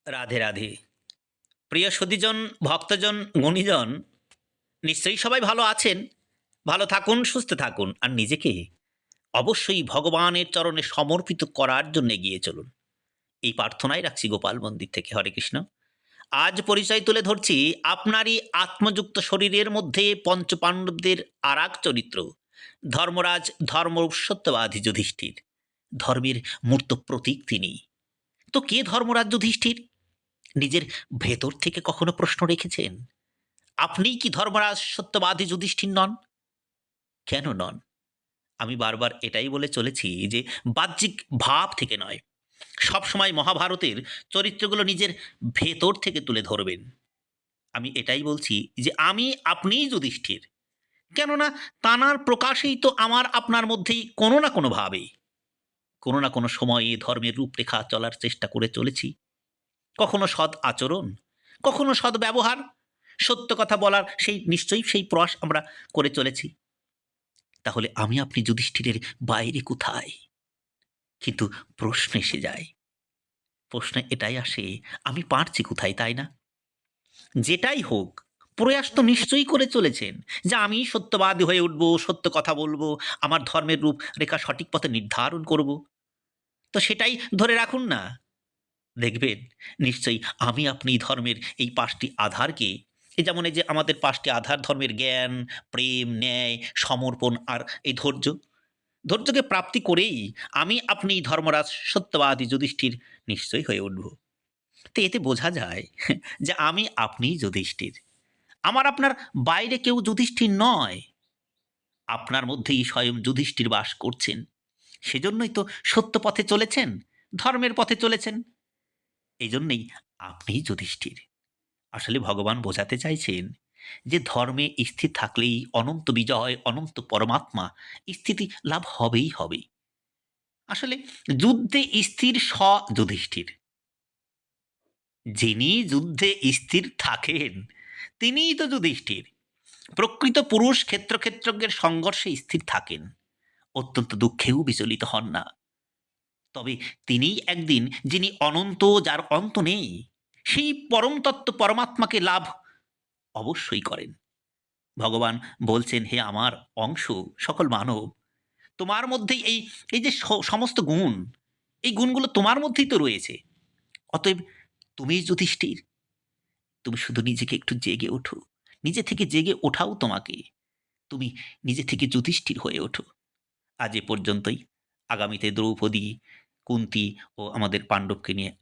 রাধে রাধে। প্রিয় সুধীজন, ভক্তজন, গুণীজন, নিশ্চয়ই সবাই ভালো আছেন। ভালো থাকুন, সুস্থ থাকুন, আর নিজেকে অবশ্যই ভগবানের চরণে সমর্পিত করার জন্য এগিয়ে চলুন। এই প্রার্থনাই রাখছি গোপাল মন্দির থেকে। হরে কৃষ্ণ। আজ পরিচয় তুলে ধরছি আপনারই আত্মযুক্ত শরীরের মধ্যে পঞ্চপাণ্ডবদের আর এক চরিত্র, ধর্মরাজ ধর্ম সত্যবাদী যুধিষ্ঠির। ধর্মের মূর্ত প্রতীক তিনি। তো কে ধর্মরাজ যুধিষ্ঠির? নিজের ভেতর থেকে কখনো প্রশ্ন রেখেছেন? আপনিই কি ধর্মরাজ সত্যবাদী যুধিষ্ঠির নন? কেন নন? আমি বারবার এটাই বলে চলেছি যে বাহ্যিক ভাব থেকে নয়, সবসময় মহাভারতের চরিত্রগুলো নিজের ভেতর থেকে তুলে ধরবেন। আমি এটাই বলছি যে আমি আপনিই যুধিষ্ঠির। কেননা তাঁর প্রকাশেই তো আমার আপনার মধ্যেই কোনো না কোনো ভাবে, কোনো না কোনো সময়ে ধর্মের রূপরেখা চলার চেষ্টা করে চলেছি। কখনো সৎ আচরণ, কখনো সৎ ব্যবহার, সত্য কথা বলার সেই নিশ্চয়ই সেই প্রয়াস আমরা করে চলেছি। তাহলে আমি আপনি যুধিষ্ঠিরের বাইরে কোথায়? কিন্তু প্রশ্ন এসে যায়, প্রশ্ন এটাই আসে, আমি পারছি কোথায়, তাই না? যেটাই হোক, প্রয়াস তো নিশ্চয়ই করে চলেছেন যে আমি সত্যবাদী হয়ে উঠবো, সত্য কথা বলবো, আমার ধর্মের রূপ রেখা সঠিক পথে নির্ধারণ করব। তো সেটাই ধরে রাখুন না। দেখবেন নিশ্চয়ই আমি আপনি ধর্মের এই ৫টি আধারকে, এই যেমন এই যে আমাদের ৫টি আধার ধর্মের জ্ঞান, প্রেম, ন্যায়, সমর্পণ আর এই ধৈর্য। ধৈর্যকে প্রাপ্তি করেই আমি আপনি ধর্মরাজ সত্যবাদী যুধিষ্ঠির নিশ্চয়ই হয়ে উঠব। তো এতে বোঝা যায় যে আমি আপনিই যুধিষ্ঠির। আমার আপনার বাইরে কেউ যুধিষ্ঠির নয়। আপনার মধ্যেই স্বয়ং যুধিষ্ঠির বাস করছেন। সেজন্যই তো সত্য পথে চলেছেন, ধর্মের পথে চলেছেন। এইজন্যেই আপনিই যুধিষ্ঠির। আসলে ভগবান বোঝাতে চাইছেন যে ধর্মে স্থির থাকলেই অনন্ত বিজয়, অনন্ত পরমাত্মা স্থিতি লাভ হবেই হবে। আসলে যুদ্ধে স্থির যুধিষ্ঠির। যিনি যুদ্ধে স্থির থাকেন তিনিই তো যুধিষ্ঠির। প্রকৃত পুরুষ ক্ষেত্রজ্ঞের সংঘর্ষে স্থির থাকেন, অত্যন্ত দুঃখেও বিচলিত হন না। তবে তিনিই একদিন যিনি অনন্ত, যার অন্ত নেই, সেই পরম তত্ত্ব পরমাত্মাকে লাভ অবশ্যই করেন। ভগবান বলছেন, হে আমার অংশ, সকল মানব, তোমার মধ্যেই এই এই যে সমস্ত গুণ, এই গুণগুলো তোমার মধ্যেই তো রয়েছে। অতএব তুমি যুধিষ্ঠির। তুমি শুধু নিজেকে একটু জেগে ওঠো। নিজে থেকে জেগে ওঠাও তোমাকে। তুমি নিজে থেকে যুধিষ্ঠির হয়ে ওঠো। আজ এ পর্যন্তই। আগামীতে দ্রৌপদী, কুন্তী ও আমাদের পাণ্ডবকে নিয়ে